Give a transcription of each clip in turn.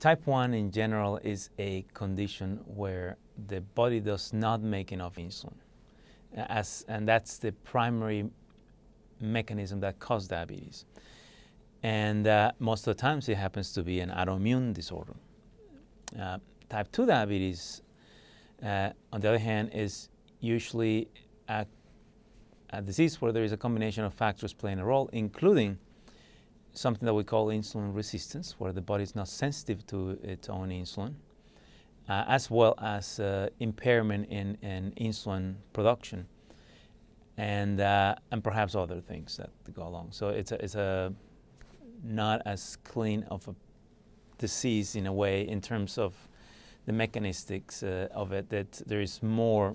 Type 1 in general is a condition where the body does not make enough insulin, and that's the primary mechanism that causes diabetes. And most of the times it happens to be an autoimmune disorder. Type 2 diabetes, on the other hand, is usually a disease where there is a combination of factors playing a role, including something that we call insulin resistance, where the body is not sensitive to its own insulin, as well as impairment in insulin production, and perhaps other things that go along. So it's a not as clean of a disease in a way in terms of the mechanistics of it, that there is more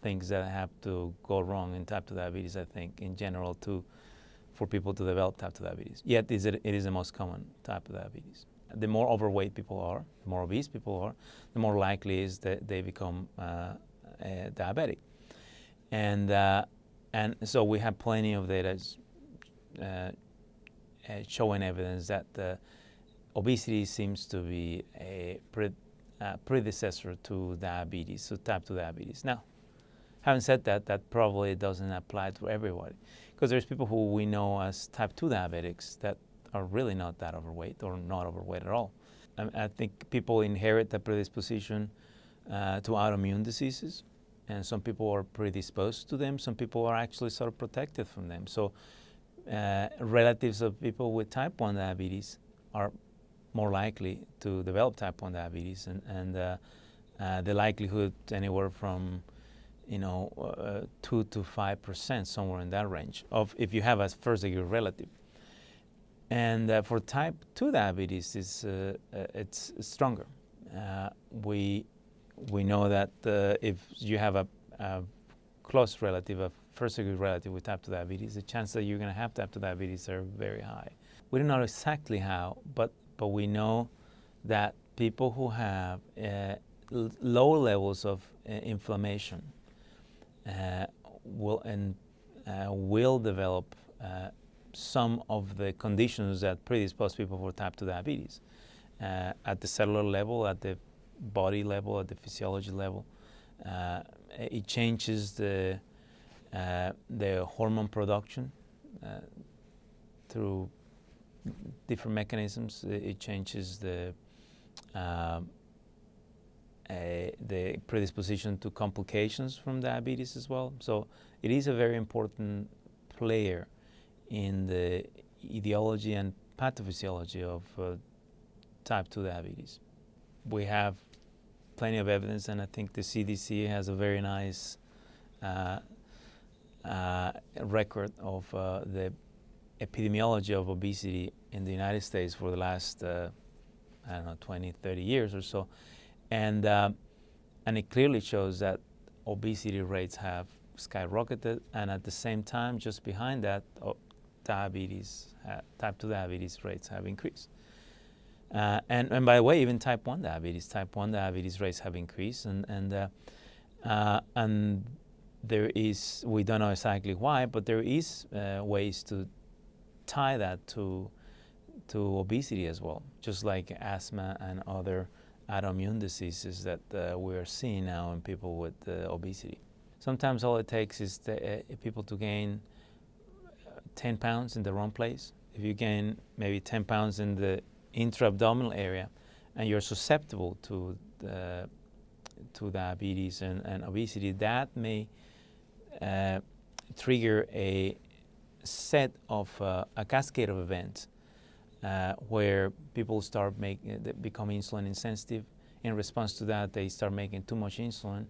things that have to go wrong in type 2 diabetes, I think, in general, for people to develop type 2 diabetes. Yet it is the most common type of diabetes. The more overweight people are, the more obese people are, the more likely is that they become diabetic. And so we have plenty of data showing evidence that obesity seems to be a predecessor to diabetes, to type 2 diabetes. Now, having said that, that probably doesn't apply to everybody, because there's people who we know as type 2 diabetics that are really not that overweight or not overweight at all. I think people inherit a predisposition to autoimmune diseases, and some people are predisposed to them. Some people are actually sort of protected from them. So relatives of people with type 1 diabetes are more likely to develop type 1 diabetes, and the likelihood anywhere from 2 to 5%, somewhere in that range, of if you have a first-degree relative. And for type 2 diabetes, it's stronger. We know that if you have a close relative, a first-degree relative with type 2 diabetes, the chance that you're going to have type 2 diabetes are very high. We don't know exactly how, but we know that people who have low levels of inflammation will develop some of the conditions that predispose people for type 2 diabetes at the cellular level, at the body level, at the physiology level. It changes the hormone production through different mechanisms. It changes the predisposition to complications from diabetes as well. So it is a very important player in the etiology and pathophysiology of type 2 diabetes. We have plenty of evidence, and I think the CDC has a very nice record of the epidemiology of obesity in the United States for the last, 20, 30 years or so. And it clearly shows that obesity rates have skyrocketed, and at the same time, just behind that, type 2 diabetes rates have increased. And by the way, even type 1 diabetes rates have increased, and there is, we don't know exactly why, but there is ways to tie that to obesity as well, just like asthma and other autoimmune diseases that we are seeing now in people with obesity. Sometimes all it takes is people to gain 10 pounds in the wrong place. If you gain maybe 10 pounds in the intra-abdominal area, and you're susceptible to diabetes and obesity, that may trigger a set of a cascade of events where people become insulin insensitive. In response to that, they start making too much insulin,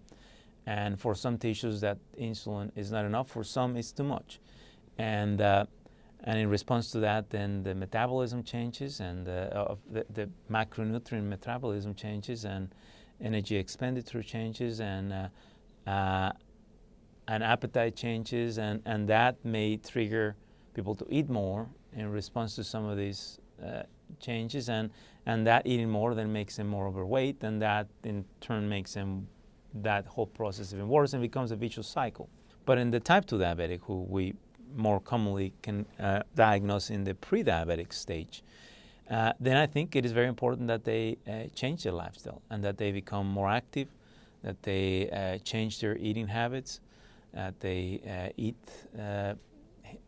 and for some tissues that insulin is not enough, for some it's too much, and in response to that, then the metabolism changes, and the macronutrient metabolism changes, and energy expenditure changes, and appetite changes, and that may trigger people to eat more in response to some of these changes, and that eating more then makes them more overweight, and that in turn makes them that whole process even worse, and becomes a vicious cycle. But in the type 2 diabetic, who we more commonly can diagnose in the pre-diabetic stage, Then I think it is very important that they change their lifestyle and that they become more active, that they change their eating habits, that they eat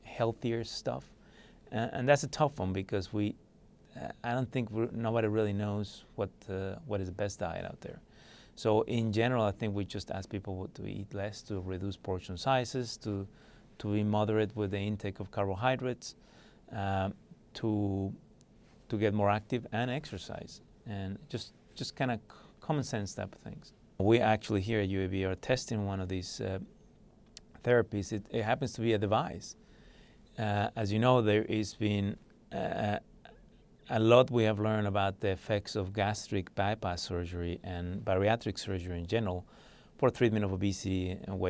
healthier stuff. And that's a tough one because I don't think nobody really knows what is the best diet out there. So in general, I think we just ask people to eat less, to reduce portion sizes, to be moderate with the intake of carbohydrates, to get more active and exercise, and just kind of common sense type of things. We actually here at UAB are testing one of these therapies. It happens to be a device. As you know, there has been a lot we have learned about the effects of gastric bypass surgery and bariatric surgery in general for treatment of obesity and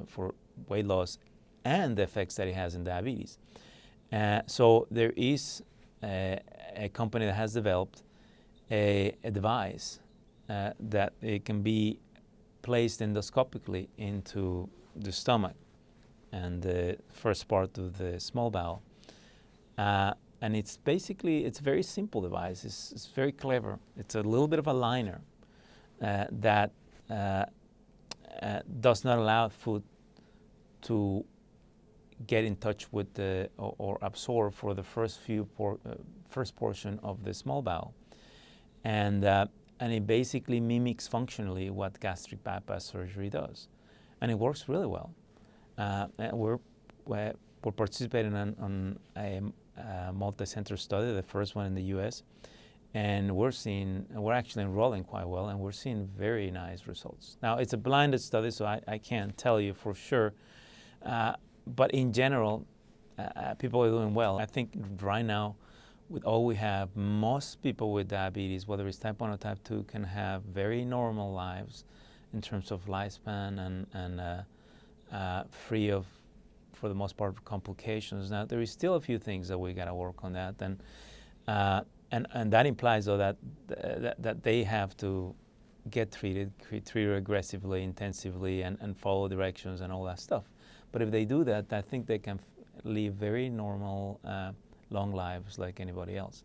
for weight loss, and the effects that it has in diabetes. So there is a company that has developed a device that it can be placed endoscopically into the stomach and the first part of the small bowel. And it's a very simple device. It's very clever. It's a little bit of a liner that does not allow food to get in touch with or absorb for the first portion of the small bowel, and it basically mimics functionally what gastric bypass surgery does, and it works really well. We're participating on a multi-center study, the first one in the U.S., and we're actually enrolling quite well, and we're seeing very nice results. Now, it's a blinded study, so I can't tell you for sure, but in general, people are doing well. I think right now, with all we have, most people with diabetes, whether it's type 1 or type 2, can have very normal lives in terms of lifespan and free of, for the most part, complications. Now, there is still a few things that we got to work on that, and that implies, though, that they have to get treated aggressively, intensively, and follow directions and all that stuff. But if they do that, I think they can live very normal, long lives like anybody else.